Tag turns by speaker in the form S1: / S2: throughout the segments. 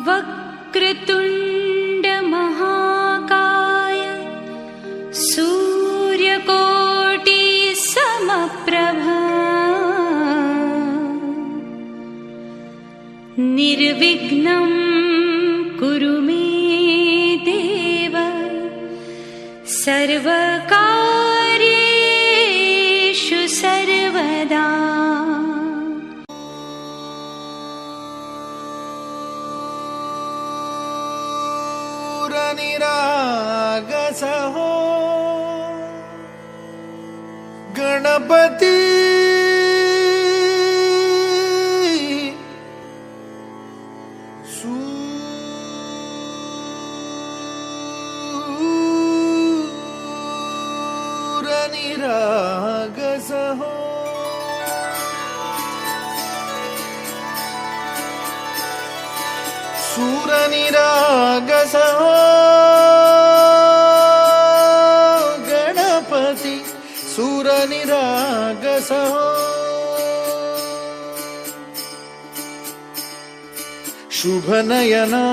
S1: वक्रतुंड महाकाय सूर्यकोटि समप्रभा निर्विघ्नं कुरु मे देव सर्वकार्येषु सर्वदा।
S2: निरागसहो गणपती सूरनिरागसहो सूरनिरागसहो गणपति सूरनिरागसहो शुभनयना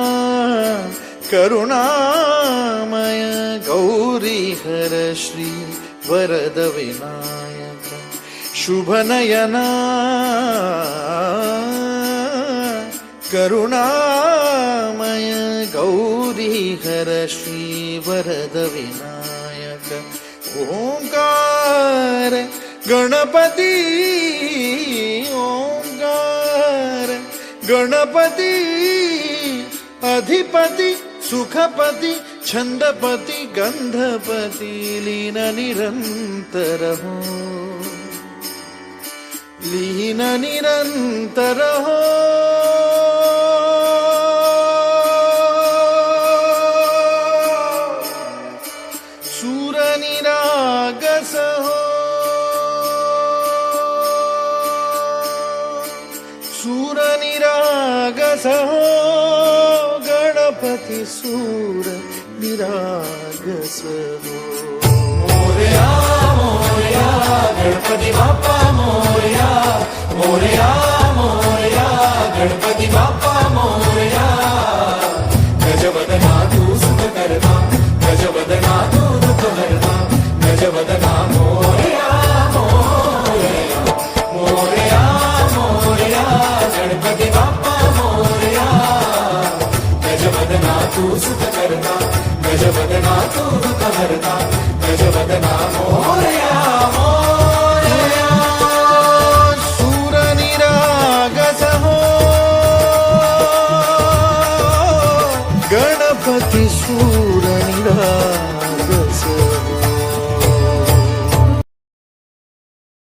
S2: करुणामय गौरीहर श्री वरद विनायक शुभनयना करुणामय गौरीहर श्री वरद विनायक ओंकार गणपती ओंकार गणपती अधिपति सुखपति छंदपति गंधपति लीन निरंतर हो लीन निरंतर हो सूरनिरागस हो सूरनिरागस हो गणपति सूर निरागस हो।
S3: मोरया मोरया गणपति बाप्पा मोरया मोरया मोरया गणपति बाप्पा मोरया गजवदना तू सुख करता गजवदना तू दुख हरता गजवदना मोरया मोरया मोरया मोरया गणपति बाप्पा मोरया गजवदना तू सुख करता गजवदना तू दुख हरता गजवदना मोरया मोरया
S2: सूरनिरागस हो गणपति सूरनिरागस